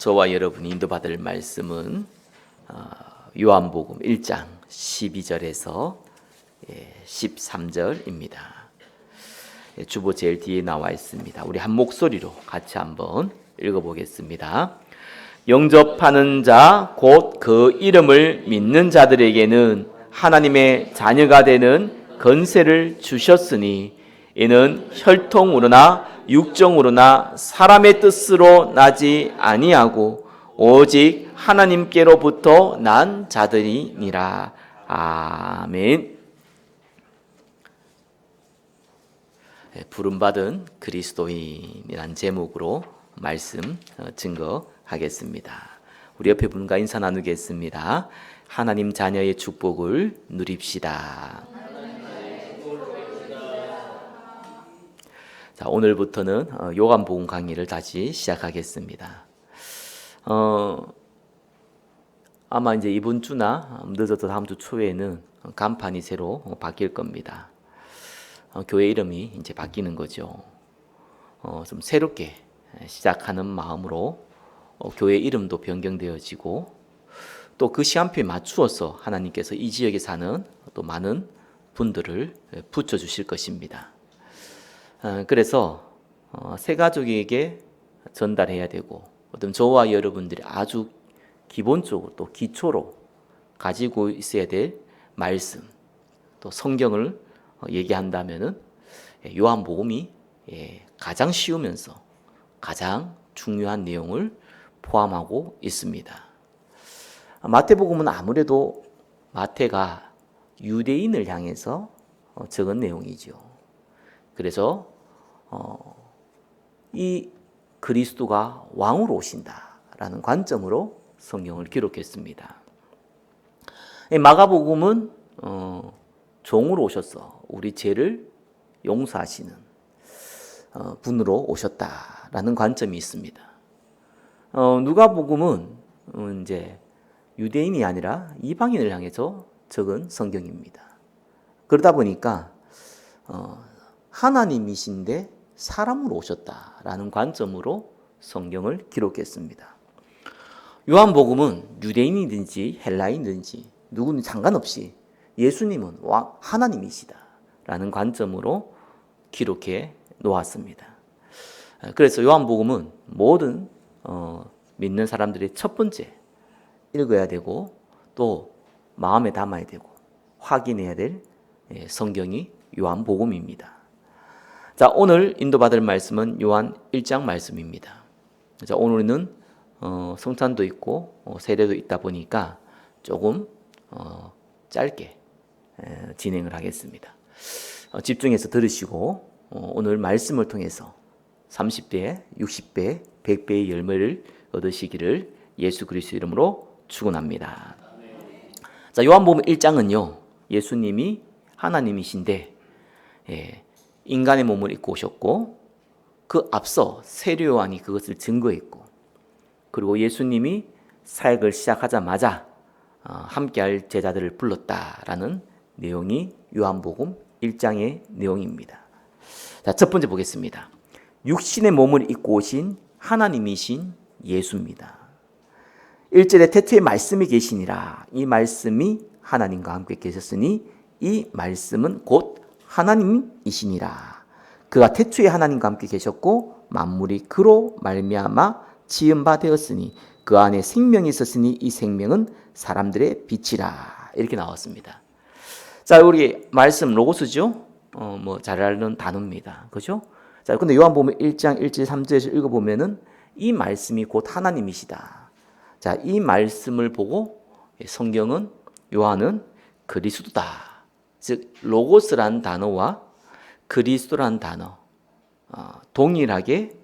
저와 여러분이 인도받을 말씀은 요한복음 1장 12절에서 13절입니다. 주보 제일 뒤에 나와 있습니다. 우리 한 목소리로 같이 한번 읽어보겠습니다. 영접하는 자 곧 그 이름을 믿는 자들에게는 하나님의 자녀가 되는 권세를 주셨으니 이는 혈통으로나 육정으로나 사람의 뜻으로 나지 아니하고 오직 하나님께로부터 난 자들이니라. 아멘. 부름받은 그리스도인이란 제목으로 말씀 증거하겠습니다. 우리 옆에 분과 인사 나누겠습니다. 하나님 자녀의 축복을 누립시다. 자, 오늘부터는 요한복음 강의를 다시 시작하겠습니다. 아마 이제 이번 주나 늦어도 다음 주 초에는 간판이 새로 바뀔 겁니다. 교회 이름이 이제 바뀌는 거죠. 좀 새롭게 시작하는 마음으로 교회 이름도 변경되어지고 또 그 시간표에 맞추어서 하나님께서 이 지역에 사는 또 많은 분들을 붙여주실 것입니다. 그래서 새 가족에게 전달해야 되고 어떤 저와 여러분들이 아주 기본적으로 또 기초로 가지고 있어야 될 말씀 또 성경을 얘기한다면은 요한복음이 가장 쉬우면서 가장 중요한 내용을 포함하고 있습니다. 마태복음은 아무래도 마태가 유대인을 향해서 적은 내용이죠. 그래서 이 그리스도가 왕으로 오신다라는 관점으로 성경을 기록했습니다. 마가복음은 종으로 오셔서 우리 죄를 용서하시는 분으로 오셨다라는 관점이 있습니다. 누가복음은 이제 유대인이 아니라 이방인을 향해서 적은 성경입니다. 그러다 보니까 하나님이신데 사람으로 오셨다라는 관점으로 성경을 기록했습니다. 요한복음은 유대인이든지 헬라인이든지 누구는 상관없이 예수님은 하나님이시다라는 관점으로 기록해 놓았습니다. 그래서 요한복음은 모든 믿는 사람들의 첫 번째 읽어야 되고 또 마음에 담아야 되고 확인해야 될 성경이 요한복음입니다. 자, 오늘 인도받을 말씀은 요한 1장 말씀입니다. 자, 오늘은 성찬도 있고 세례도 있다 보니까 조금 짧게 진행을 하겠습니다. 집중해서 들으시고 오늘 말씀을 통해서 30배, 60배, 100배의 열매를 얻으시기를 예수 그리스도 이름으로 축원합니다. 자, 요한복음 1장은요. 예수님이 하나님이신데 인간의 몸을 입고 오셨고 그 앞서 세례 요한이 그것을 증거했고 그리고 예수님이 사역을 시작하자마자 함께할 제자들을 불렀다라는 내용이 요한복음 1장의 내용입니다. 자, 첫 번째 보겠습니다. 육신의 몸을 입고 오신 하나님이신 예수입니다. 1절에 태초에 말씀이 계시니라. 이 말씀이 하나님과 함께 계셨으니 이 말씀은 곧 하나님이시니라. 그가 태초에 하나님과 함께 계셨고 만물이 그로 말미암아 지은 바 되었으니 그 안에 생명이 있었으니 이 생명은 사람들의 빛이라. 이렇게 나왔습니다. 자, 우리 말씀 로고스죠? 잘 알는 단어입니다. 그죠? 자, 근데 요한복음 1장 1절 3절에서 읽어보면은 이 말씀이 곧 하나님이시다. 자, 이 말씀을 보고 성경은 요한은 그리스도다. 즉 로고스라는 단어와 그리스도라는 단어 동일하게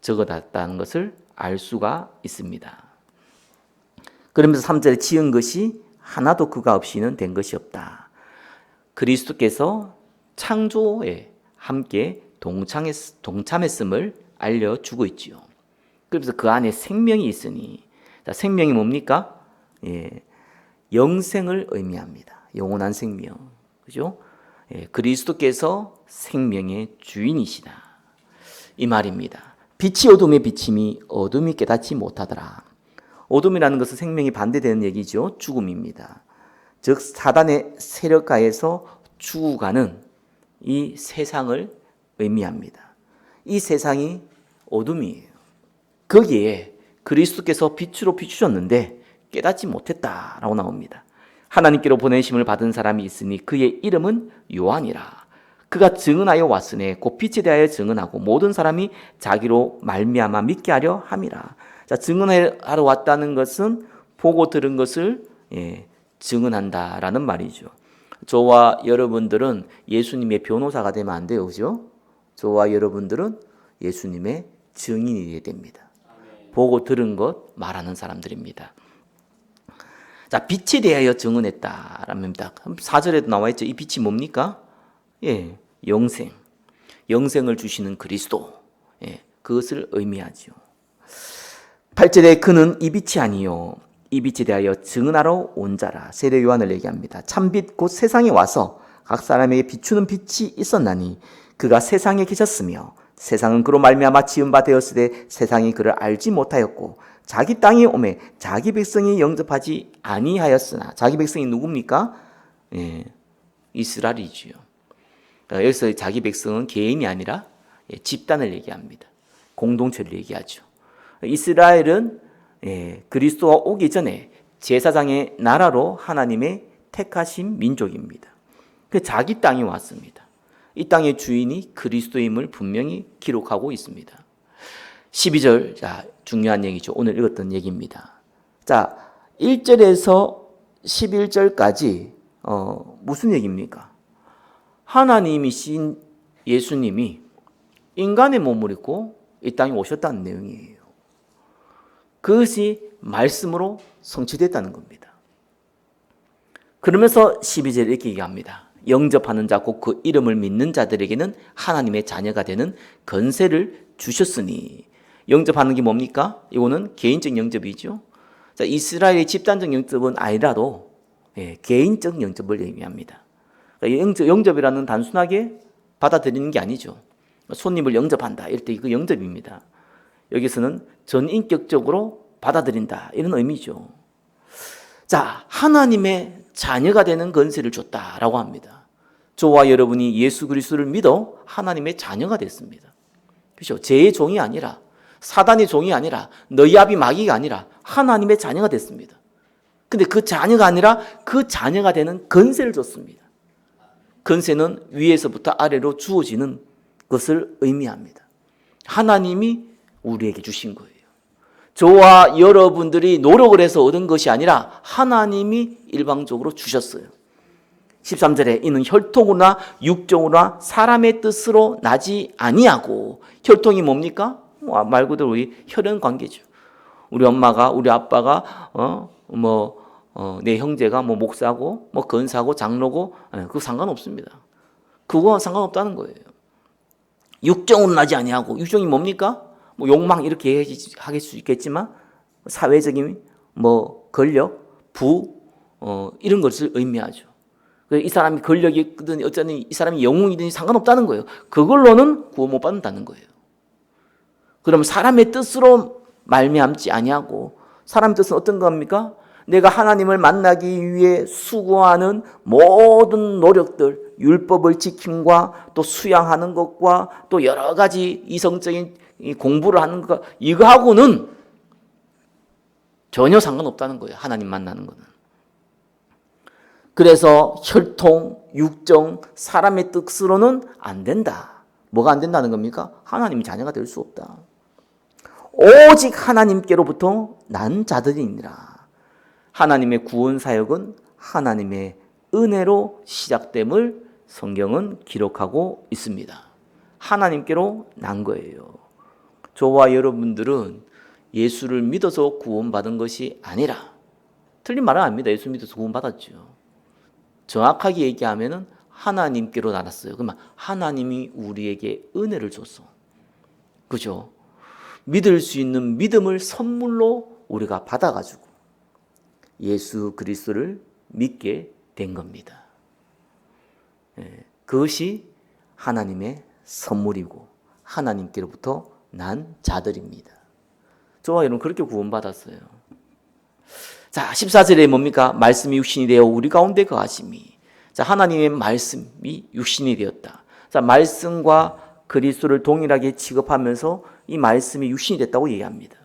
적어놨다는 것을 알 수가 있습니다. 그러면서 3절에 지은 것이 하나도 그가 없이는 된 것이 없다. 그리스도께서 창조에 함께 동참했음을 알려주고 있지요. 그래서 그 안에 생명이 있으니, 자, 생명이 뭡니까? 영생을 의미합니다. 영원한 생명, 그죠? 그리스도께서 생명의 주인이시다 이 말입니다. 빛이 어둠에 비침이 어둠이 깨닫지 못하더라. 어둠이라는 것은 생명이 반대되는 얘기죠. 죽음입니다. 즉 사단의 세력가에서 죽어가는 이 세상을 의미합니다. 이 세상이 어둠이에요. 거기에 그리스도께서 빛으로 비추셨는데 깨닫지 못했다라고 나옵니다. 하나님께로 보내심을 받은 사람이 있으니 그의 이름은 요한이라. 그가 증언하여 왔으니 곧 빛에 대하여 증언하고 모든 사람이 자기로 말미암아 믿게 하려 함이라. 자, 증언하러 왔다는 것은 보고 들은 것을 증언한다라는 말이죠. 저와 여러분들은 예수님의 변호사가 되면 안 돼요, 그죠? 저와 여러분들은 예수님의 증인이 되어야 됩니다. 보고 들은 것 말하는 사람들입니다. 자, 빛에 대하여 증언했다랍니다. 4절에도 나와 있죠. 이 빛이 뭡니까? 영생. 영생을 주시는 그리스도. 그것을 의미하죠. 8절에 그는 이 빛이 아니요 이 빛에 대하여 증언하러 온 자라. 세례 요한을 얘기합니다. 참빛 곧 세상에 와서 각 사람에게 비추는 빛이 있었나니 그가 세상에 계셨으며 세상은 그로 말미암아 지은 바 되었으되 세상이 그를 알지 못하였고 자기 땅에 오매 자기 백성이 영접하지 아니하였으나. 자기 백성이 누굽니까? 이스라엘이지요. 그러니까 여기서 자기 백성은 개인이 아니라 집단을 얘기합니다. 공동체를 얘기하죠. 이스라엘은 그리스도가 오기 전에 제사장의 나라로 하나님의 택하신 민족입니다. 그 자기 땅이 왔습니다. 이 땅의 주인이 그리스도임을 분명히 기록하고 있습니다. 12절, 자, 중요한 얘기죠. 오늘 읽었던 얘기입니다. 자, 1절에서 11절까지 무슨 얘기입니까? 하나님이신 예수님이 인간의 몸을 입고 이 땅에 오셨다는 내용이에요. 그것이 말씀으로 성취됐다는 겁니다. 그러면서 12절에 이렇게 얘기합니다. 영접하는 자 곧 그 이름을 믿는 자들에게는 하나님의 자녀가 되는 권세를 주셨으니. 영접하는 게 뭡니까? 이거는 개인적 영접이죠. 자, 이스라엘의 집단적 영접은 아니라도 개인적 영접을 의미합니다. 그러니까 영접이라는 단순하게 받아들이는 게 아니죠. 손님을 영접한다 이럴 때 그 영접입니다. 여기서는 전인격적으로 받아들인다 이런 의미죠. 자, 하나님의 자녀가 되는 권세를 줬다라고 합니다. 저와 여러분이 예수 그리스도를 믿어 하나님의 자녀가 됐습니다. 그렇죠? 죄의 종이 아니라 사단의 종이 아니라 너희 아비 마귀가 아니라 하나님의 자녀가 됐습니다. 근데 그 자녀가 아니라 그 자녀가 되는 권세를 줬습니다. 권세는 위에서부터 아래로 주어지는 것을 의미합니다. 하나님이 우리에게 주신 거예요. 저와 여러분들이 노력을 해서 얻은 것이 아니라 하나님이 일방적으로 주셨어요. 13절에 이는 혈통으로나 육정으로나 사람의 뜻으로 나지 아니하고. 혈통이 뭡니까? 말 그대로 우리 혈연 관계죠. 우리 엄마가 우리 아빠가 내 형제가 목사고 권사고 장로고 그거 상관없습니다. 그거와 상관없다는 거예요. 육정으로 나지 아니하고. 육정이 뭡니까? 욕망 이렇게 하실 수 있겠지만 사회적인 권력, 부 이런 것을 의미하죠. 이 사람이 권력이 있든 어쩌든 이 사람이 영웅이든 상관없다는 거예요. 그걸로는 구원 못 받는다는 거예요. 그러면 사람의 뜻으로 말미암지 아니하고. 사람의 뜻은 어떤 겁니까? 내가 하나님을 만나기 위해 수고하는 모든 노력들, 율법을 지킴과 또 수양하는 것과 또 여러 가지 이성적인 공부를 하는 것, 이거하고는 전혀 상관없다는 거예요. 하나님 만나는 거는. 그래서 혈통, 육정, 사람의 뜻으로는 안 된다. 뭐가 안 된다는 겁니까? 하나님의 자녀가 될 수 없다. 오직 하나님께로부터 난 자들이니라. 하나님의 구원 사역은 하나님의 은혜로 시작됨을 성경은 기록하고 있습니다. 하나님께로 난 거예요. 저와 여러분들은 예수를 믿어서 구원받은 것이 아니라, 틀린 말은 아닙니다. 예수 믿어서 구원받았죠. 정확하게 얘기하면 하나님께로 나눴어요. 그러면 하나님이 우리에게 은혜를 줬어. 그죠? 믿을 수 있는 믿음을 선물로 우리가 받아가지고 예수 그리스도를 믿게 된 겁니다. 그것이 하나님의 선물이고 하나님께로부터 난 자들입니다. 저와 여러분 그렇게 구원받았어요. 자, 14절에 뭡니까? 말씀이 육신이 되어 우리 가운데 거하심이. 자, 하나님의 말씀이 육신이 되었다. 자, 말씀과 그리스도를 동일하게 취급하면서 이 말씀이 육신이 됐다고 얘기합니다.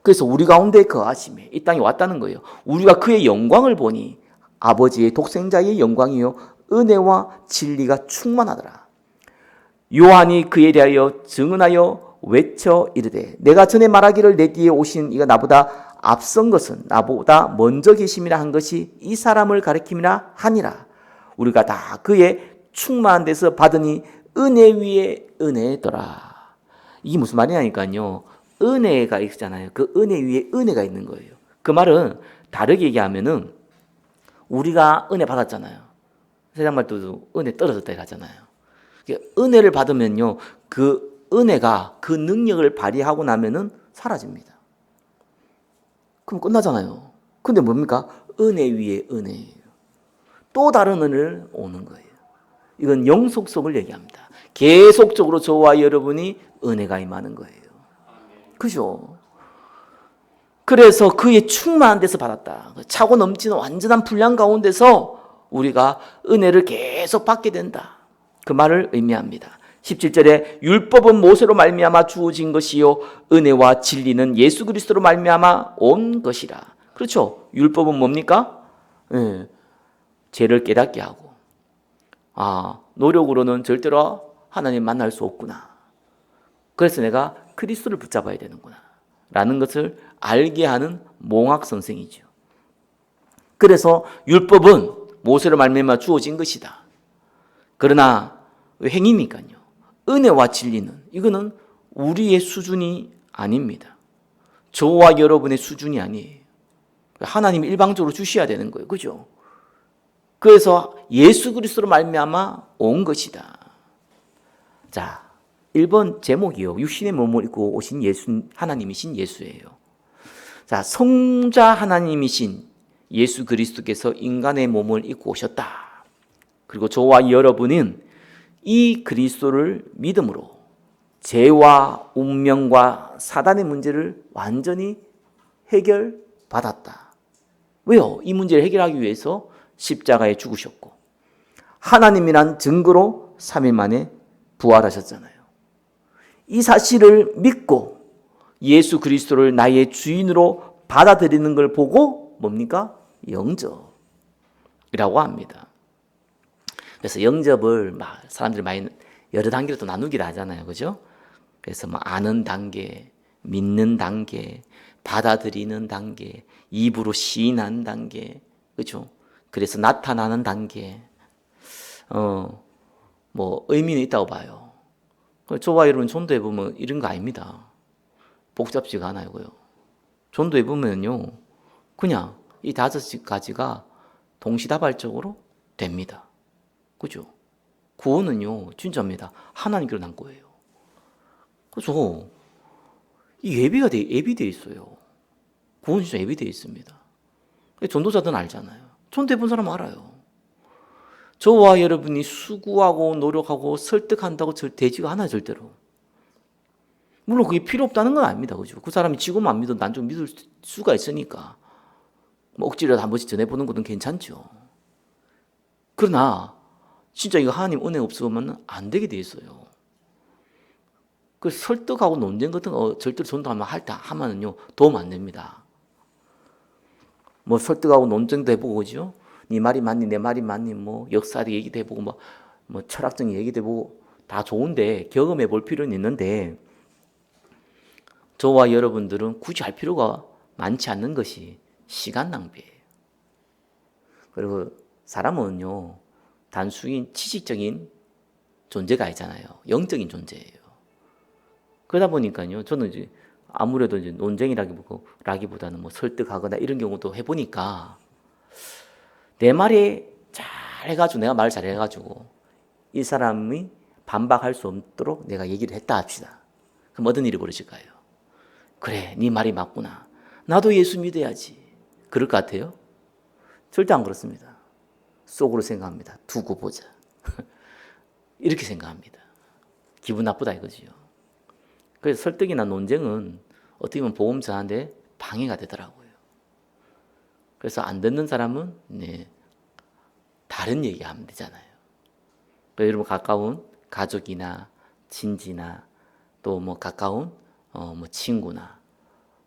그래서 우리 가운데 거하심에 이 땅에 왔다는 거예요. 우리가 그의 영광을 보니 아버지의 독생자의 영광이요 은혜와 진리가 충만하더라. 요한이 그에 대하여 증언하여 외쳐 이르되 내가 전에 말하기를 내 뒤에 오신 이가 나보다 앞선 것은 나보다 먼저 계심이라 한 것이 이 사람을 가리킴이라 하니라. 우리가 다 그의 충만한 데서 받으니 은혜 위에 은혜더라. 이게 무슨 말이냐니까요. 은혜가 있잖아요. 그 은혜 위에 은혜가 있는 거예요. 그 말은 다르게 얘기하면은 우리가 은혜 받았잖아요. 세상 말도 은혜 떨어졌다 하잖아요. 은혜를 받으면요, 그 은혜가 그 능력을 발휘하고 나면은 사라집니다. 그럼 끝나잖아요. 근데 뭡니까? 은혜 위에 은혜예요. 또 다른 은혜를 오는 거예요. 이건 영속성을 얘기합니다. 계속적으로 저와 여러분이 은혜가 임하는 거예요. 그죠? 그래서 그의 충만한 데서 받았다. 차고 넘치는 완전한 분량 가운데서 우리가 은혜를 계속 받게 된다. 그 말을 의미합니다. 17절에 율법은 모세로 말미암아 주어진 것이요 은혜와 진리는 예수 그리스도로 말미암아 온 것이라. 그렇죠? 율법은 뭡니까? 죄를 깨닫게 하고 노력으로는 절대로 하나님 만날 수 없구나. 그래서 내가 그리스도를 붙잡아야 되는구나 라는 것을 알게 하는 몽학선생이죠. 그래서 율법은 모세로 말미암아 주어진 것이다. 그러나 행위니까요. 은혜와 진리는 이거는 우리의 수준이 아닙니다. 저와 여러분의 수준이 아니에요. 하나님이 일방적으로 주셔야 되는 거예요. 그죠? 그래서 예수 그리스도로 말미암아 온 것이다. 자, 1번 제목이요. 육신의 몸을 입고 오신 예수, 하나님이신 예수예요. 자, 성자 하나님이신 예수 그리스도께서 인간의 몸을 입고 오셨다. 그리고 저와 여러분은 이 그리스도를 믿음으로 죄와 운명과 사단의 문제를 완전히 해결받았다. 왜요? 이 문제를 해결하기 위해서 십자가에 죽으셨고 하나님이란 증거로 3일 만에 부활하셨잖아요. 이 사실을 믿고 예수 그리스도를 나의 주인으로 받아들이는 걸 보고 뭡니까? 영접이라고 합니다. 그래서 영접을 사람들이 많이 여러 단계로 또 나누기를 하잖아요. 그죠? 그래서 아는 단계, 믿는 단계, 받아들이는 단계, 입으로 시인하는 단계, 그죠? 그래서 나타나는 단계, 의미는 있다고 봐요. 저와 여러분 전도해보면 이런 거 아닙니다. 복잡지가 않아요고요. 전도해보면요, 그냥 이 5가지가 동시다발적으로 됩니다. 그죠? 구원은요, 진짜입니다. 하나님께로 난 거예요. 그래서 이 예비되어 있어요. 구원 진짜 예비되어 있습니다. 전도자들은 알잖아요. 전도해본 사람 알아요. 저와 여러분이 수고하고 노력하고 설득한다고 되지가 않아요, 절대로. 물론 그게 필요 없다는 건 아닙니다. 그죠? 그 사람이 지금 안 믿어도 난 좀 믿을 수가 있으니까 억지로라도 한 번씩 전해보는 것은 괜찮죠. 그러나 진짜 이거 하나님 은혜 없으면 안 되게 돼 있어요. 그 설득하고 논쟁 같은 거 절대로 전도하면 하면은요 도움 안 됩니다. 설득하고 논쟁도 해보고 그죠? 네 말이 맞니 내 말이 맞니 역사의 얘기도 해보고 뭐 철학적인 얘기도 해보고 다 좋은데 경험해 볼 필요는 있는데 저와 여러분들은 굳이 할 필요가 많지 않는 것이 시간 낭비예요. 그리고 사람은요 단순히 지식적인 존재가 아니잖아요. 영적인 존재예요. 그러다 보니까요 저는 이제 아무래도 이제 논쟁이라기보다는 설득하거나 이런 경우도 해보니까 내 말이 잘해가지고 내가 말을 잘해가지고 이 사람이 반박할 수 없도록 내가 얘기를 했다 합시다. 그럼 어떤 일이 벌어질까요? 그래, 네 말이 맞구나. 나도 예수 믿어야지. 그럴 것 같아요? 절대 안 그렇습니다. 속으로 생각합니다. 두고 보자. 이렇게 생각합니다. 기분 나쁘다 이거지요. 그래서 설득이나 논쟁은 어떻게 보면 복음 전하는데 방해가 되더라고요. 그래서 안 듣는 사람은 다른 얘기하면 되잖아요. 그래서 여러분 가까운 가족이나 친지나 또 뭐 가까운 뭐 친구나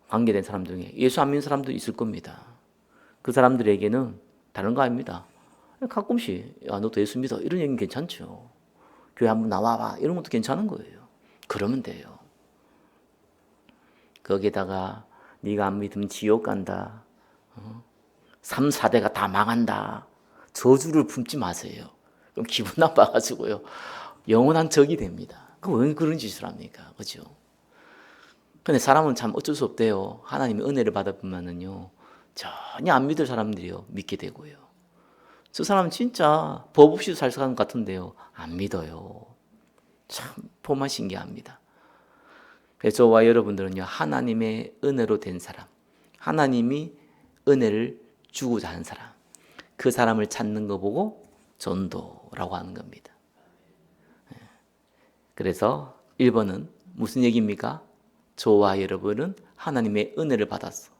관계된 사람 중에 예수 안 믿는 사람도 있을 겁니다. 그 사람들에게는 다른 거 아닙니다. 가끔씩 야, 너도 예수 믿어 이런 얘기는 괜찮죠. 교회 한번 나와봐 이런 것도 괜찮은 거예요. 그러면 돼요. 거기에다가 네가 안 믿으면 지옥 간다. 3, 4대가 다 망한다. 저주를 품지 마세요. 그럼 기분 나빠가지고요. 영원한 적이 됩니다. 그럼 왜 그런 짓을 합니까? 그죠? 근데 사람은 참 어쩔 수 없대요. 하나님의 은혜를 받아보면은요. 전혀 안 믿을 사람들이요. 믿게 되고요. 저 사람은 진짜 법 없이도 살 사람 같은데요. 안 믿어요. 참 보면 신기합니다. 그래서 저와 여러분들은요. 하나님의 은혜로 된 사람. 하나님이 은혜를 주고자 하는 사람. 그 사람을 찾는 거 보고 전도라고 하는 겁니다. 그래서 1번은 무슨 얘기입니까? 저와 여러분은 하나님의 은혜를 받았어.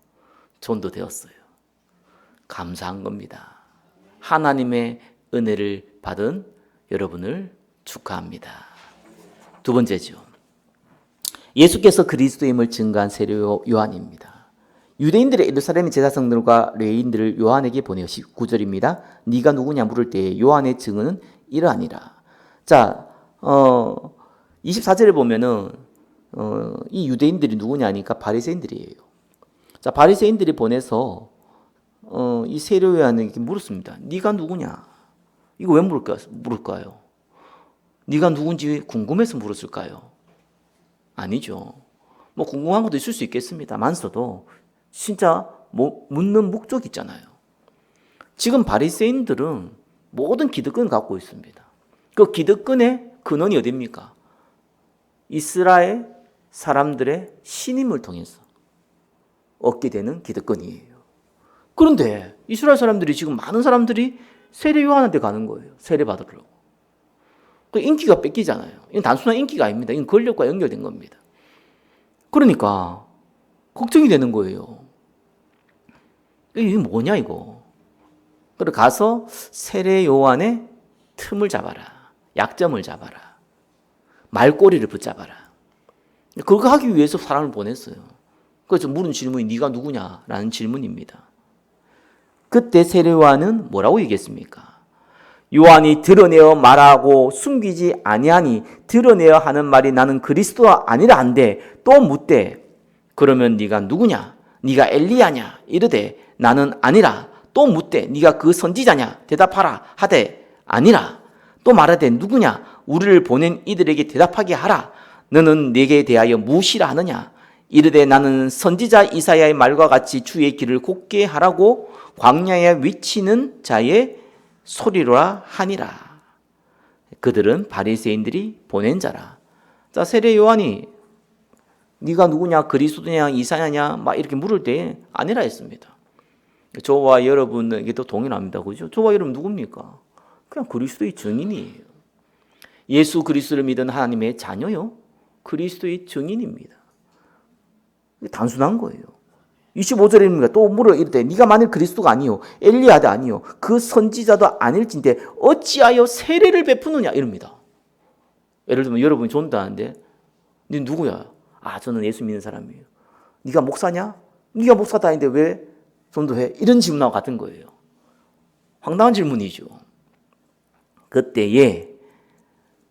전도되었어요. 감사한 겁니다. 하나님의 은혜를 받은 여러분을 축하합니다. 두 번째죠. 예수께서 그리스도임을 증거한 세례 요한입니다. 유대인들의 예루살렘 제사장들과 레위인들을 요한에게 보내어 19절입니다. 네가 누구냐 물을 때에 요한의 증언은 이러하니라. 자, 24절에 보면은 이 유대인들이 누구냐니까 바리새인들이에요. 자, 바리새인들이 보내서 이 세례 요한에게 물었습니다. 네가 누구냐? 이거 왜 물을까요? 네가 누군지 궁금해서 물었을까요? 아니죠. 뭐 궁금한 것도 있을 수 있겠습니다. 많어도 진짜 뭐 묻는 목적이 있잖아요. 지금 바리새인들은 모든 기득권을 갖고 있습니다. 그 기득권의 근원이 어디입니까? 이스라엘 사람들의 신임을 통해서 얻게 되는 기득권이에요. 그런데 이스라엘 사람들이 지금 많은 사람들이 세례 요한한테 가는 거예요. 세례 받으려고. 그 인기가 뺏기잖아요. 이건 단순한 인기가 아닙니다. 이건 권력과 연결된 겁니다. 그러니까 걱정이 되는 거예요. 이게 뭐냐 이거. 그래 가서 세례 요한의 틈을 잡아라. 약점을 잡아라. 말꼬리를 붙잡아라. 그거 하기 위해서 사람을 보냈어요. 그래서 물은 질문이 네가 누구냐라는 질문입니다. 그때 세례 요한은 뭐라고 얘기했습니까? 요한이 드러내어 말하고 숨기지 아니하니 드러내어 하는 말이 나는 그리스도가 아니라 한데 또 묻되 그러면 네가 누구냐? 네가 엘리야냐? 이르되 나는 아니라. 또 묻되 네가 그 선지자냐? 대답하라 하되 아니라. 또 말하되 누구냐? 우리를 보낸 이들에게 대답하게 하라. 너는 내게 대하여 무엇이라 하느냐? 이르되 나는 선지자 이사야의 말과 같이 주의 길을 곱게 하라고 광야에 외치는 자의 소리로라 하니라. 그들은 바리새인들이 보낸 자라. 자, 세례 요한이 네가 누구냐, 그리스도냐, 이사야냐 막 이렇게 물을 때 아니라 했습니다. 저와 여러분에게도 동일합니다. 그죠? 저와 여러분 누굽니까? 그냥 그리스도의 증인이에요. 예수 그리스도를 믿은 하나님의 자녀요. 그리스도의 증인입니다. 단순한 거예요. 25절입니다. 또 물어 이르되 네가 만일 그리스도가 아니요 엘리야도 아니요 그 선지자도 아닐진데 어찌하여 세례를 베푸느냐 이럽니다. 예를 들면 여러분이 전도하는데 네 누구야? 아 저는 예수 믿는 사람이에요. 네가 목사냐? 네가 목사도 아닌데 왜 전도해? 이런 질문하고 같은 거예요. 황당한 질문이죠. 그때에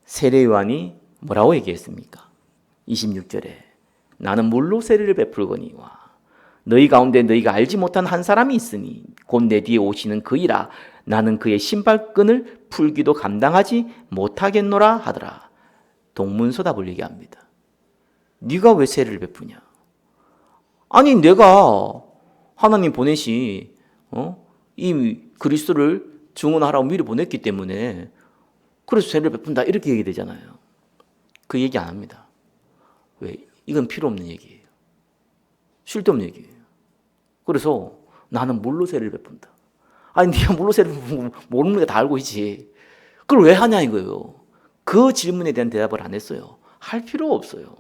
세례 요한이 뭐라고 얘기했습니까? 26절에 나는 물로 세례를 베풀거니와 너희 가운데 너희가 알지 못한 한 사람이 있으니 곧 내 뒤에 오시는 그이라. 나는 그의 신발끈을 풀기도 감당하지 못하겠노라 하더라. 동문서답을 얘기합니다. 네가 왜 세례를 베푸냐? 아니 내가 하나님 보내신 이 그리스도를 증언하라고 미리 보냈기 때문에 그래서 세례를 베푼다 이렇게 얘기되잖아요. 그 얘기 안 합니다. 왜? 이건 필요 없는 얘기예요. 쓸데없는 얘기예요. 그래서 나는 물로 세례를 베푼다. 아니 네가 물로 세례를 베푼 거 모르는 게 다 알고 있지. 그걸 왜 하냐 이거예요. 그 질문에 대한 대답을 안 했어요. 할 필요가 없어요.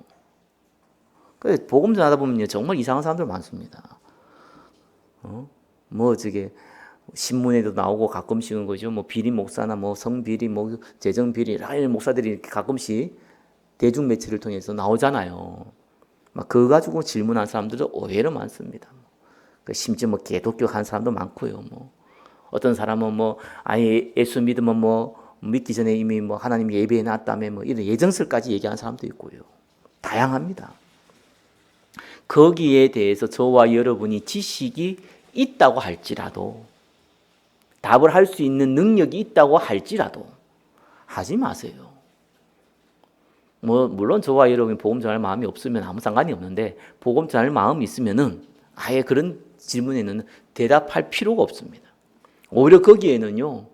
복음 전하다 보면요, 정말 이상한 사람들 많습니다. 뭐 저게 신문에도 나오고 가끔씩은 거죠. 뭐 비리 목사나 뭐 성비리, 뭐 재정 비리, 이런 목사들이 가끔씩 대중 매체를 통해서 나오잖아요. 막 그거 가지고 질문한 사람들도 의외로 많습니다. 심지어 뭐 개독교 한 사람도 많고요. 뭐 어떤 사람은 뭐 아예 예수 믿으면 뭐 믿기 전에 이미 뭐 하나님 예배해 놨다며 뭐 이런 예정설까지 얘기하는 사람도 있고요. 다양합니다. 거기에 대해서 저와 여러분이 지식이 있다고 할지라도, 답을 할 수 있는 능력이 있다고 할지라도 하지 마세요. 뭐 물론 저와 여러분이 복음 전할 마음이 없으면 아무 상관이 없는데, 복음 전할 마음이 있으면은 아예 그런 질문에는 대답할 필요가 없습니다. 오히려 거기에는요,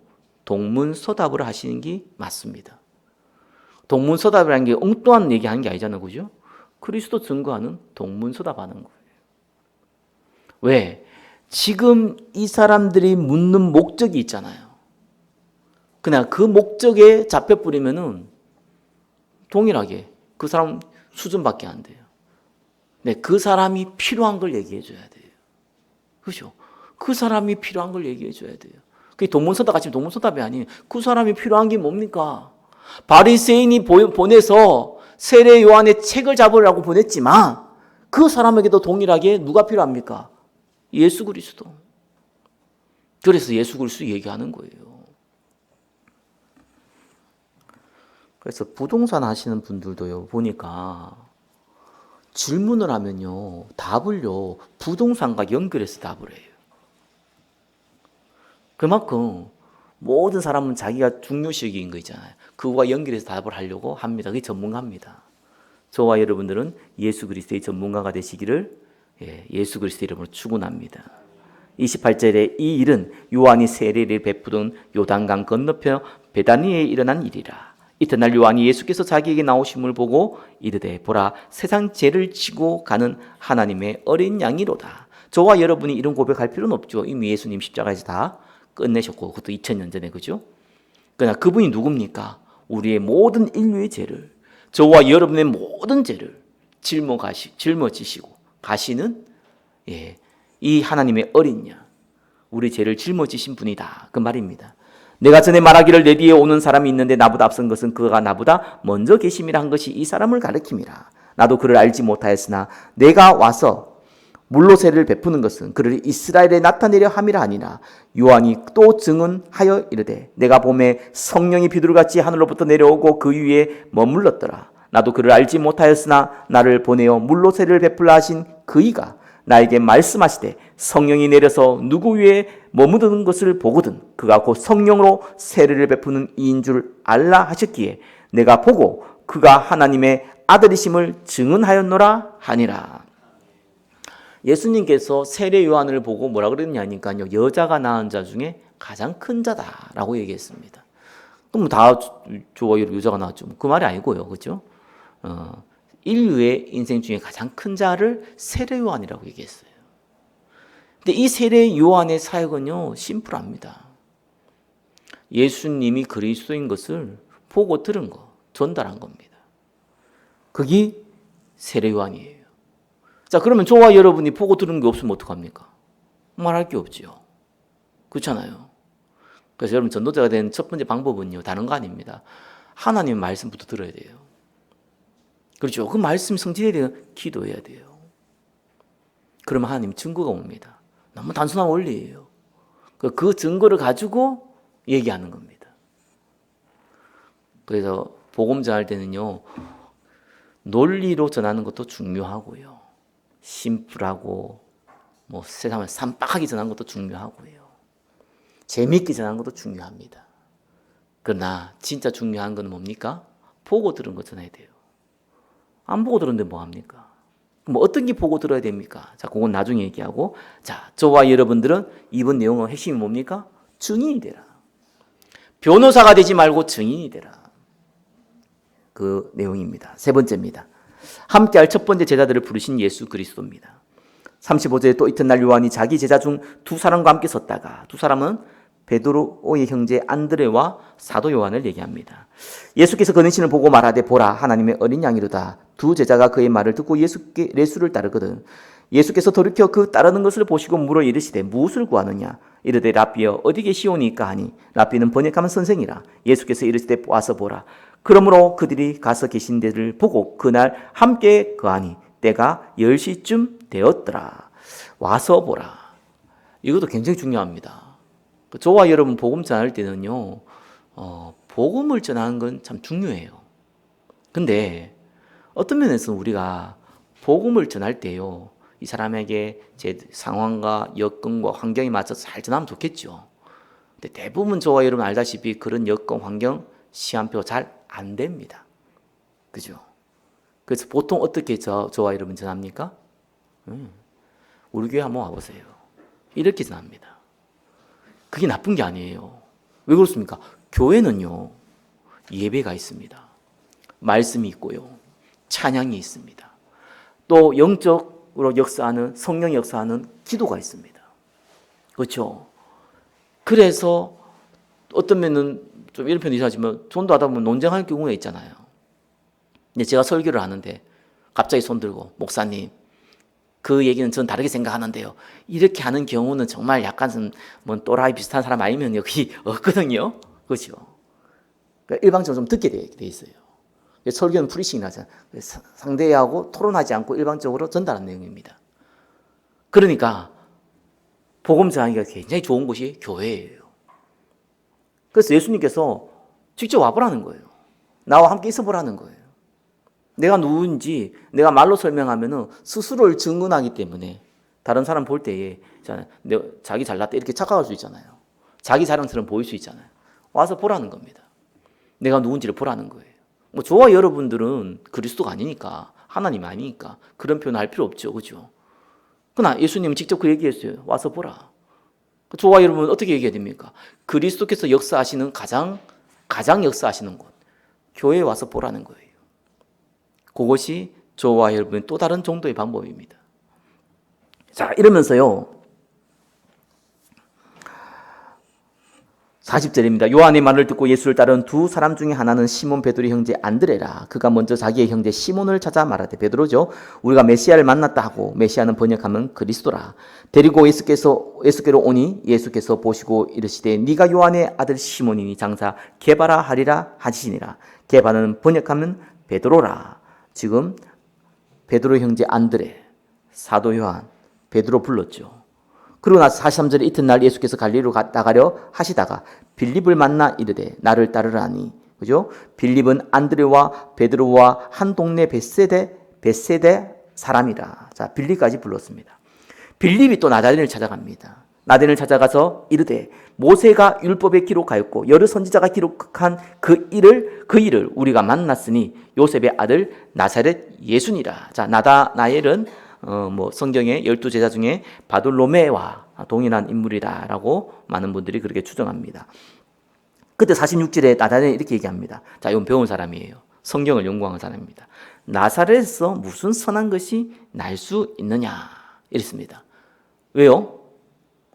동문서답을 하시는 게 맞습니다. 동문서답이라는 게 엉뚱한 얘기하는 게 아니잖아요, 그죠? 그리스도 증거하는 동문서답하는 거예요. 왜? 지금 이 사람들이 묻는 목적이 있잖아요. 그냥 그 목적에 잡혀버리면은 동일하게 그 사람 수준밖에 안 돼요. 네, 그 사람이 필요한 걸 얘기해 줘야 돼요. 그렇죠? 그 사람이 필요한 걸 얘기해 줘야 돼요. 그게 동문서답 같이 동문서답이 아니에요. 그 사람이 필요한 게 뭡니까? 바리새인이 보내서 세례 요한의 책을 잡으라고 보냈지만 그 사람에게도 동일하게 누가 필요합니까? 예수 그리스도. 그래서 예수 그리스도 얘기하는 거예요. 그래서 부동산 하시는 분들도요, 보니까 질문을 하면요, 답을요, 부동산과 연결해서 답을 해요. 그만큼 모든 사람은 자기가 중요시인 거 있잖아요. 그거와 연결해서 답을 하려고 합니다. 그게 전문가입니다. 저와 여러분들은 예수 그리스도의 전문가가 되시기를 예수 그리스도의 이름으로 축원합니다. 28절에 이 일은 요한이 세례를 베푸던 요단강 건너편 베다니에 일어난 일이라. 이튿날 요한이 예수께서 자기에게 나오심을 보고 이르되 보라 세상 죄를 지고 가는 하나님의 어린 양이로다. 저와 여러분이 이런 고백할 필요는 없죠. 이미 예수님 십자가에서 다 끝내셨고, 그것도 2000년 전에, 그죠? 그러나 그분이 누굽니까? 우리의 모든 인류의 죄를, 저와 여러분의 모든 죄를 짊어지시고 가시는 이 하나님의 어린 양, 우리 죄를 짊어지신 분이다, 그 말입니다. 내가 전에 말하기를 내 뒤에 오는 사람이 있는데 나보다 앞선 것은 그가 나보다 먼저 계심이라 한 것이 이 사람을 가리킴이라. 나도 그를 알지 못하였으나 내가 와서 물로 세례를 베푸는 것은 그를 이스라엘에 나타내려 함이라 하니라. 요한이 또 증언하여 이르되 내가 봄에 성령이 비둘기같이 하늘로부터 내려오고 그 위에 머물렀더라. 나도 그를 알지 못하였으나 나를 보내어 물로 세례를 베풀라 하신 그이가 나에게 말씀하시되 성령이 내려서 누구 위에 머무르는 것을 보거든 그가 곧 성령으로 세례를 베푸는 이인 줄 알라 하셨기에 내가 보고 그가 하나님의 아들이심을 증언하였노라 하니라. 예수님께서 세례 요한을 보고 뭐라 그랬냐니까요, 여자가 낳은 자 중에 가장 큰 자다라고 얘기했습니다. 그럼 다 저와 여자가 낳았죠. 그 말이 아니고요, 그렇죠? 인류의 인생 중에 가장 큰 자를 세례 요한이라고 얘기했어요. 근데 이 세례 요한의 사역은요, 심플합니다. 예수님이 그리스도인 것을 보고 들은 거, 전달한 겁니다. 그게 세례 요한이에요. 자, 그러면 저와 여러분이 보고 들은 게 없으면 어떡합니까? 말할 게 없지요. 그렇잖아요. 그래서 여러분 전도자가 된 첫 번째 방법은요, 다른 거 아닙니다. 하나님의 말씀부터 들어야 돼요. 그렇죠. 그 말씀이 성취해야 돼요. 기도해야 돼요. 그러면 하나님 증거가 옵니다. 너무 단순한 원리예요. 그 증거를 가지고 얘기하는 겁니다. 그래서 복음 전할 때는요, 논리로 전하는 것도 중요하고요. 심플하고 뭐 세상을 산박하게 전하는 것도 중요하고요. 재미있게 전하는 것도 중요합니다. 그러나 진짜 중요한 건 뭡니까? 보고 들은 거 전해야 돼요. 안 보고 들었는데 뭐 합니까? 뭐 어떤 게 보고 들어야 됩니까? 자, 그건 나중에 얘기하고, 자, 저와 여러분들은 이번 내용의 핵심이 뭡니까? 증인이 되라. 변호사가 되지 말고 증인이 되라. 그 내용입니다. 세 번째입니다. 함께할 첫 번째 제자들을 부르신 예수 그리스도입니다. 35절에 또 이튿날 요한이 자기 제자 중 두 사람과 함께 섰다가, 두 사람은 베드로의 형제 안드레와 사도 요한을 얘기합니다. 예수께서 그는 신을 보고 말하되 보라 하나님의 어린 양이로다. 두 제자가 그의 말을 듣고 예수를 따르거든. 예수께서 돌이켜 그 따르는 것을 보시고 물어 이르시되 무엇을 구하느냐. 이르되 랍비여 어디 계시오니까 하니 랍비는 번역하면 선생이라. 예수께서 이르시되 와서 보라. 그러므로 그들이 가서 계신 데를 보고 그날 함께 거하니 때가 10시쯤 되었더라. 와서 보라. 이것도 굉장히 중요합니다. 저와 여러분 복음 전할 때는요, 복음을 전하는 건 참 중요해요. 근데 어떤 면에서 우리가 복음을 전할 때요, 이 사람에게 제 상황과 여건과 환경에 맞춰서 잘 전하면 좋겠죠. 근데 대부분 저와 여러분 알다시피 그런 여건, 환경, 시간표 잘 안 됩니다. 그죠? 그래서 보통 어떻게 저와 여러분 전합니까? 우리 교회 한번 와보세요. 이렇게 전합니다. 그게 나쁜 게 아니에요. 왜 그렇습니까? 교회는요, 예배가 있습니다. 말씀이 있고요. 찬양이 있습니다. 또 영적으로 역사하는, 성령이 역사하는 기도가 있습니다. 그렇죠? 그래서 어떤 면은 좀 이런 표현이 이상하지만 전도하다 보면 논쟁할 경우가 있잖아요. 근데 제가 설교를 하는데 갑자기 손 들고 목사님 그 얘기는 전 다르게 생각하는데요. 이렇게 하는 경우는 정말 약간 뭐 또라이 비슷한 사람 아니면 여기 없거든요. 그렇죠? 그러니까 일방적으로 좀 듣게 돼 있어요. 설교는 프리싱이 나잖아요. 상대하고 토론하지 않고 일방적으로 전달하는 내용입니다. 그러니까 복음 전하기가 굉장히 좋은 곳이 교회예요. 그래서 예수님께서 직접 와보라는 거예요. 나와 함께 있어보라는 거예요. 내가 누군지 내가 말로 설명하면 스스로를 증언하기 때문에 다른 사람 볼 때에 자기 잘났다 이렇게 착각할 수 있잖아요. 자기 자랑처럼 보일 수 있잖아요. 와서 보라는 겁니다. 내가 누군지를 보라는 거예요. 뭐 저와 여러분들은 그리스도가 아니니까, 하나님 아니니까 그런 표현 할 필요 없죠. 그죠? 그러나 예수님은 직접 그 얘기했어요. 와서 보라. 저와 여러분은 어떻게 얘기해야 됩니까? 그리스도께서 역사하시는 가장 역사하시는 곳, 교회에 와서 보라는 거예요. 그것이 저와 여러분의 또 다른 정도의 방법입니다. 자, 이러면서요, 40절입니다. 요한의 말을 듣고 예수를 따른 두 사람 중에 하나는 시몬 베드로의 형제 안드레라. 그가 먼저 자기의 형제 시몬을 찾아 말하되, 베드로죠, 우리가 메시아를 만났다 하고, 메시아는 번역하면 그리스도라. 데리고 예수께로 오니 예수께서 보시고 이르시되 네가 요한의 아들 시몬이니 장사 게바라 하리라 하시니라. 게바는 번역하면 베드로라. 지금 베드로 형제 안드레, 사도 요한, 베드로 불렀죠. 그리고 나서 43절에 이튿날 예수께서 갈릴리로 나가려 하시다가 빌립을 만나 이르되 나를 따르라니. 그죠? 빌립은 안드레와 베드로와 한 동네 벳세대 사람이라. 자, 빌립까지 불렀습니다. 빌립이 또 나다렌을 찾아갑니다. 나다렌을 찾아가서 이르되 모세가 율법에 기록하였고 여러 선지자가 기록한 그 일을 우리가 만났으니 요셉의 아들 나사렛 예수니라. 자, 나다나엘은 성경의 12제자 중에 바돌로메와 동일한 인물이다라고 많은 분들이 그렇게 추정합니다. 그때 46절에 나다나엘이 이렇게 얘기합니다. 자, 이건 배운 사람이에요. 성경을 연구한 사람입니다. 나사렛에서 무슨 선한 것이 날 수 있느냐 이랬습니다. 왜요?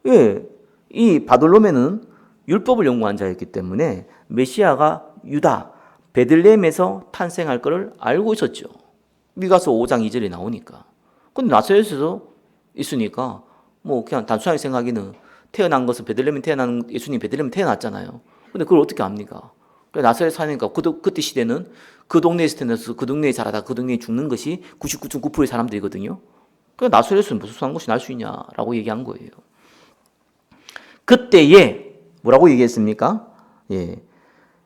왜? 이 바돌로메는 율법을 연구한 자였기 때문에 메시아가 유다 베들레헴에서 탄생할 것을 알고 있었죠. 미가서 5장 2절에 나오니까. 근데 나사렛에서 있으니까 뭐 그냥 단순하게 생각하기는 태어난 것은 베들레헴에 태어난 예수님 베들레헴에 태어났잖아요. 근데 그걸 어떻게 압니까? 나사렛 사니까 그때 시대는 그 동네에서 태어나서 그 동네에 자라다 그 동네에 죽는 것이 99.9%의 사람들이거든요. 그러니까 나사렛에서 무슨 선한 것이 날 수 있냐라고 얘기한 거예요. 그때에 뭐라고 얘기했습니까? 예,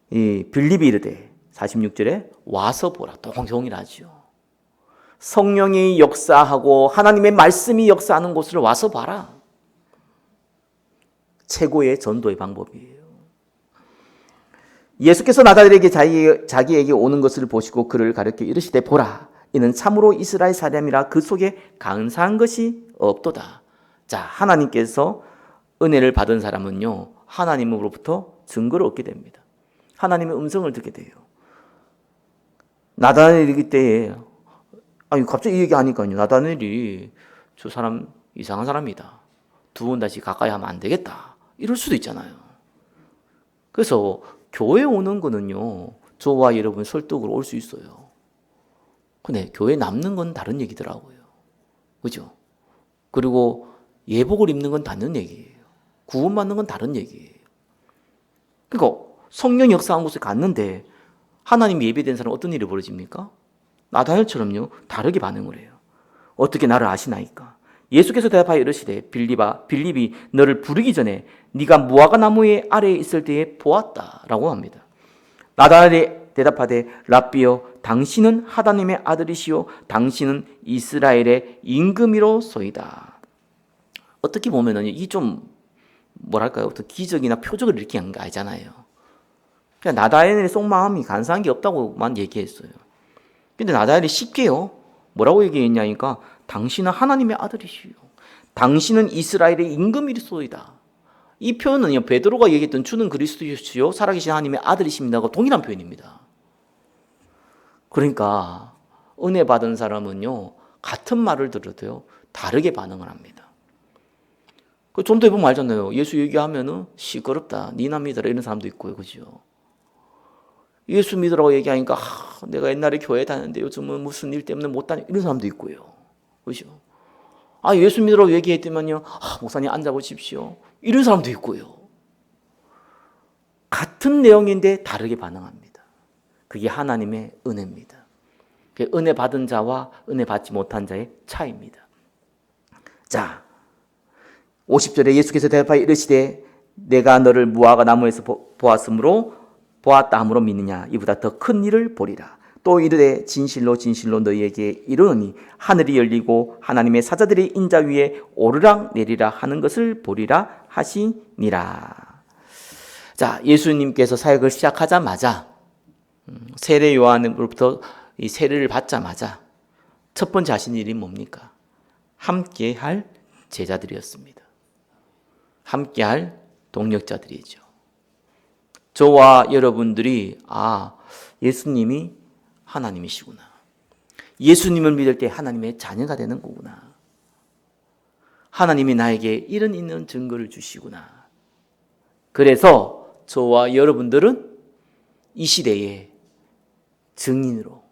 이 빌립이 이르되 46절에 와서 보라. 동일하죠. 성령이 역사하고 하나님의 말씀이 역사하는 곳을 와서 봐라. 최고의 전도의 방법이에요. 예수께서 나다들에게 자기에게 오는 것을 보시고 그를 가르쳐 이르시되 보라. 이는 참으로 이스라엘 사람이라 그 속에 간사한 것이 없도다. 자, 하나님께서 은혜를 받은 사람은요, 하나님으로부터 증거를 얻게 됩니다. 하나님의 음성을 듣게 돼요. 나다나엘이 때에 갑자기 이 얘기하니까요. 나다나엘이 저 사람 이상한 사람이다. 두 번 다시 가까이 하면 안 되겠다. 이럴 수도 있잖아요. 그래서 교회 오는 거는요, 저와 여러분 설득으로 올 수 있어요. 근데 교회 남는 건 다른 얘기더라고요. 그죠? 그리고 예복을 입는 건 다른 얘기예요. 구원받는 건 다른 얘기예요. 그러니까 성령 역사한 곳에 갔는데 하나님 예배된 사람 어떤 일이 벌어집니까? 나다엘처럼요, 다르게 반응을 해요. 어떻게 나를 아시나이까? 예수께서 대답하여 이르시되 빌립이 너를 부르기 전에 네가 무화과 나무의 아래에 있을 때에 보았다라고 합니다. 나다엘이 대답하되 랍비여 당신은 하나님의 아들이시요 당신은 이스라엘의 임금이로소이다. 어떻게 보면은 이 좀 뭐랄까요, 어떤 기적이나 표적을 일으키는 거 아니잖아요. 그냥 나다엘의 속마음이 간사한 게 없다고만 얘기했어요. 근데 나다엘이 쉽게요, 뭐라고 얘기했냐니까 당신은 하나님의 아들이시요 당신은 이스라엘의 임금이소이다. 이 표현은요, 베드로가 얘기했던 주는 그리스도시요 살아계신 하나님의 아들이십니다가 동일한 표현입니다. 그러니까 은혜 받은 사람은요, 같은 말을 들어도요 다르게 반응을 합니다. 좀 더 해보면 알잖아요. 예수 얘기하면은 시끄럽다, 니나 믿어라 이런 사람도 있고요, 그죠? 예수 믿으라고 얘기하니까 내가 옛날에 교회 다녔는데 요즘은 무슨 일 때문에 못 다니 이런 사람도 있고요, 그죠? 예수 믿으라고 얘기했더만요, 목사님 앉아보십시오 이런 사람도 있고요. 같은 내용인데 다르게 반응합니다. 그게 하나님의 은혜입니다. 그게 은혜 받은 자와 은혜 받지 못한 자의 차이입니다. 자, 50절에 예수께서 대답하여 이르시되 내가 너를 무화과 나무에서 보았다 함으로 믿느냐? 이보다 더 큰 일을 보리라. 또 이르되 진실로 진실로 너희에게 이르노니 하늘이 열리고 하나님의 사자들이 인자 위에 오르락 내리락 하는 것을 보리라 하시니라. 자, 예수님께서 사역을 시작하자마자 세례 요한으로부터 이 세례를 받자마자 첫 번째 하신 일이 뭡니까? 함께 할 제자들이었습니다. 함께 할 동력자들이죠. 저와 여러분들이 예수님이 하나님이시구나, 예수님을 믿을 때 하나님의 자녀가 되는 거구나, 하나님이 나에게 이런 있는 증거를 주시구나. 그래서 저와 여러분들은 이 시대에 증인으로,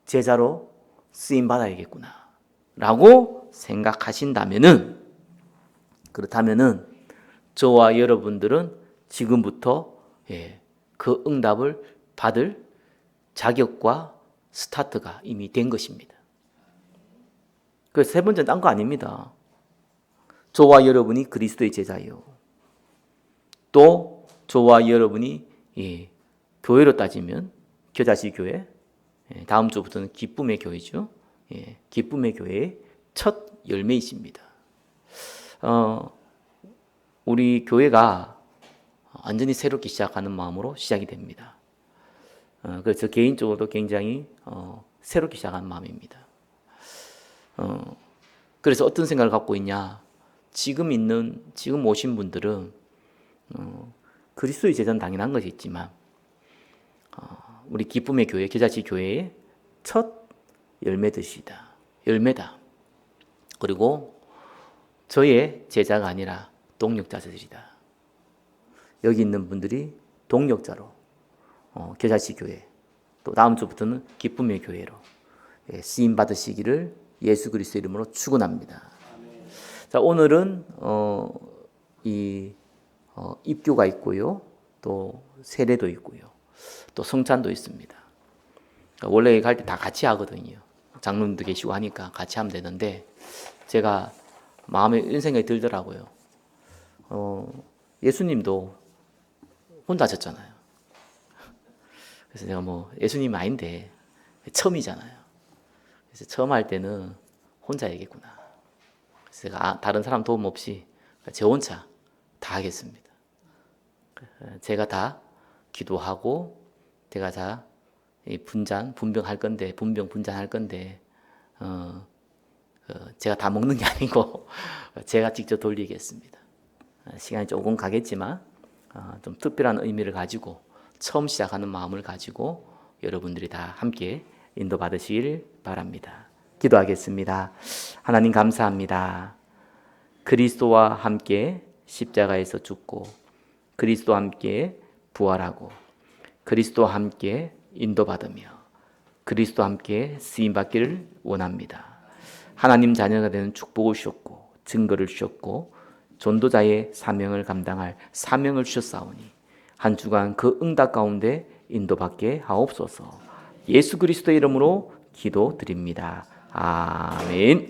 제자로 쓰임받아야겠구나 라고 그렇다면은 저와 여러분들은 지금부터 그 응답을 받을 자격과 스타트가 이미 된 것입니다. 그래서 세 번째는 딴 거 아닙니다. 저와 여러분이 그리스도의 제자예요. 또 저와 여러분이 교회로 따지면 겨자씨 교회, 다음 주부터는 기쁨의 교회죠. 기쁨의 교회의 첫 열매이십니다. 우리 교회가 완전히 새롭게 시작하는 마음으로 시작이 됩니다. 그래서 개인적으로도 굉장히 새롭게 시작하는 마음입니다. 그래서 어떤 생각을 갖고 있냐? 지금 오신 분들은 그리스도의 제자는 당연한 것이 있지만 우리 기쁨의 교회, 겨자씨 교회의 첫 열매다. 그리고 저의 제자가 아니라 동력자들이다. 여기 있는 분들이 동력자로 겨자씨 교회, 또 다음 주부터는 기쁨의 교회로 쓰임 받으시기를 예수 그리스도 이름으로 축원합니다. 자, 오늘은 입교가 있고요, 또 세례도 있고요, 또 성찬도 있습니다. 원래 갈 때 다 같이 하거든요. 장로님도 계시고 하니까 같이 하면 되는데 제가 마음에 이런 생각이 들더라고요. 예수님도 혼자 하셨잖아요. 그래서 제가 예수님 아닌데 처음이잖아요. 그래서 처음 할 때는 혼자 해야겠구나. 그래서 제가 다른 사람 도움 없이 제 혼자 다 하겠습니다. 제가 다 기도하고 제가 다 분병할 건데 분장할 건데 제가 다 먹는 게 아니고 제가 직접 돌리겠습니다. 시간이 조금 가겠지만 좀 특별한 의미를 가지고 처음 시작하는 마음을 가지고 여러분들이 다 함께 인도받으시길 바랍니다. 기도하겠습니다. 하나님 감사합니다. 그리스도와 함께 십자가에서 죽고 그리스도와 함께 부활하고 그리스도와 함께 인도받으며 그리스도와 함께 쓰임받기를 원합니다. 하나님 자녀가 되는 축복을 주셨고 증거를 주셨고 전도자의 사명을 감당할 사명을 주셨사오니 한 주간 그 응답 가운데 인도받게 하옵소서. 예수 그리스도의 이름으로 기도드립니다. 아멘.